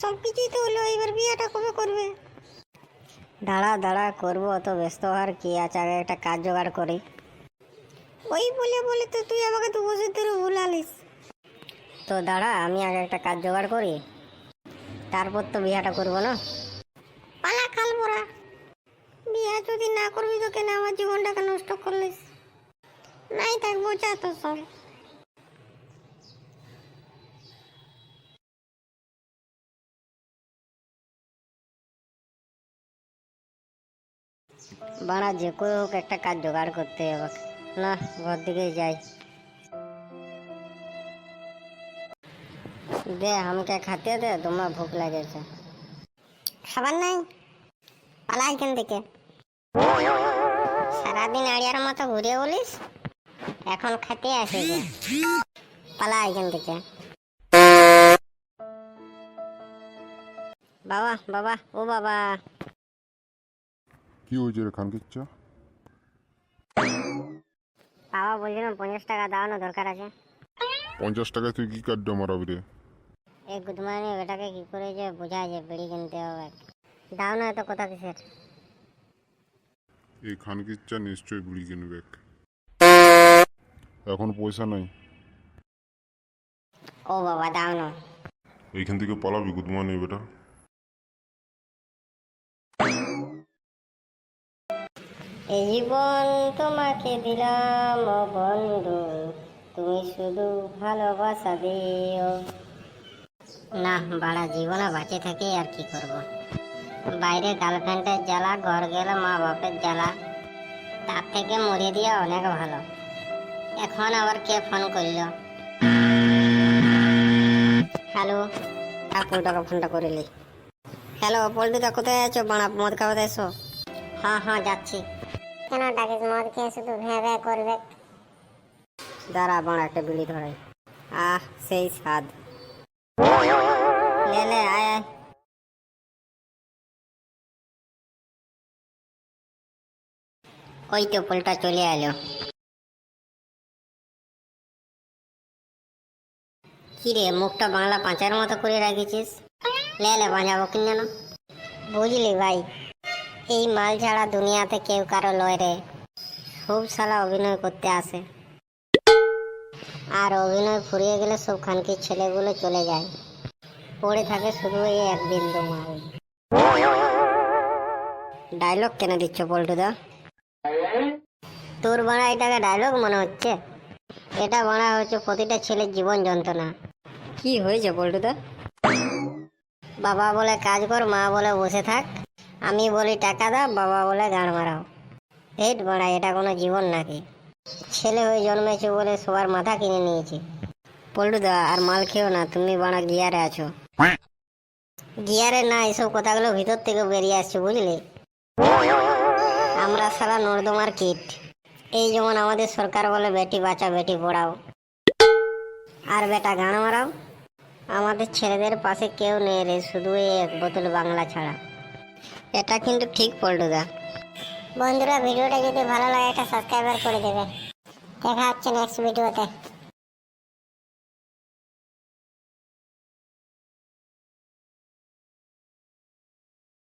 সব কিছুই তো হলো, এবার বিয়েটা কবে করবে? দাঁড়া দাঁড়া, করবো, অত ব্যস্ত হওয়ার কি আছে, আগে একটা কাজ জোগাড় করি। ওই বলে বলে তো তুই আমাকে 2 বছর ধরে ভুলালিস। তো দাঁড়া, আমি আগে একটা কাজ জোগাড় করি, তারপর তো বিয়েটা করবো না। পালা খাল পড়া, বিয়ে যদি না করবি তো কেন আমার জীবনটাকে নষ্ট করলিস? নাই থাকবো, চা তোর সঙ্গে। বাড়া যে করে হোক একটা কাজ জোগাড় করতে হবে। না, ঘর দিকে যাই। দে আমাকে খাতে দে, তোমার ভুক লাগেছে। খাবার নাই? পালা এখান থেকে। সারাদিন আড়িয়ার মতো ঘুরে বলিস, এখন খেতে আসে যে। পালা এখান থেকে। বাবা বাবা, ও বাবা। কি হয়েছে রে খানকিচ্ছা? বাবা বলছিলাম 50 টাকা দাও না, দরকার আছে। 50 টাকায় তুই কি কার্ড মারাবি রে? এই গুদমানি বেটাকে কি করে যে বোঝায় যে বিড়ি কিনতে হবে। দাও না, এত কথা কিসের? এই খানকিচ্ছা নিশ্চয়ই বিড়ি কিনবে। এখন পয়সা নাই। ও বাবা দাও না। এইখান থেকে পালাবি গুদমানি বেটা। এই জীবন তোমাকে দিলাম ও বন্ধু, তুমি শুধু ভালোবাসা দিও। না বাড়া, জীবনে বাঁচে থেকে আর কি করব। বাইরে গার্লফ্রেন্ডের জ্বালা, ঘর গেলে মা বাপের জ্বালা, তার থেকে মরে দিয়া অনেক ভালো। এখন আবার কে ফোন করলো? হ্যালো, পল্টুকে ফোনটা করিলি। হ্যালো পল্টুদা, কোথায় আছো? বাড়া মদ খাওয়াতে এসো। হ্যাঁ হ্যাঁ যাচ্ছি। কেন ডাকিস? মদ খেয়ে শুধু ভ্যাঁ ভ্যাঁ করবে। দাঁড়া বাড়া, একটা বিড়ি ধরাই। আহ সেই স্বাদ। লে লে, আয় আয়। ওই তো পোলটা চলে এলো। কি রে, মুখটা বাংলা পাঁচার মতো করে রাখিছিস? লে লে, বাজাবো কিনে না। বুঝলি ভাই, এই মাল ছাড়া দুনিয়াতে কেউ কারো লয় রে। খুব সালা অভিনয় করতে আসে, আর অভিনয় ফুরিয়ে গেলে সব খানকির ছেলেগুলো চলে যায়, পড়ে থাকে শুধু এই এক বিন্দু মাল। ডায়লগ কেন দিচ্ছ পল্টুদা? তোর বাড়া এটাকে ডায়লগ মনে হচ্ছে? এটা বাড়া হচ্ছে প্রতিটা ছেলের জীবন যন্ত্রণা। কি হয়েছে পল্টুদা? বাবা বলে কাজ কর, মা বলে বসে থাক। আমি বলি টাকা দাও, বাবা বলে গাঁড় মারাও। হেট বাড়া, এটা কোনো জীবন নাকি? ছেলে হয়ে জন্মেছে বলে সবার মাথা কিনে নিয়েছে। পল্টুদা আর মাল খেও না, তুমি বাড়া গিয়ারে আছো। গিয়ারে না, এসব কথাগুলো ভিতর থেকে বেরিয়ে আসছে বুঝলি। আমরা সারা নর্দমার কিট। এই যেমন আমাদের সরকার বলে বেটি বাঁচাও বেটি পড়াও, আর বেটা গান মারাও। আমাদের ছেলেদের পাশে কেউ নেই রে, শুধু এই এক বোতল বাংলা ছাড়া। এটা কিন্তু ঠিক পল্টুদা। বন্ধুরা, ভিডিওটা যদি ভালো লাগে একটা সাবস্ক্রাইবার করে দেবে। দেখা হচ্ছে নেক্সট ভিডিওতে।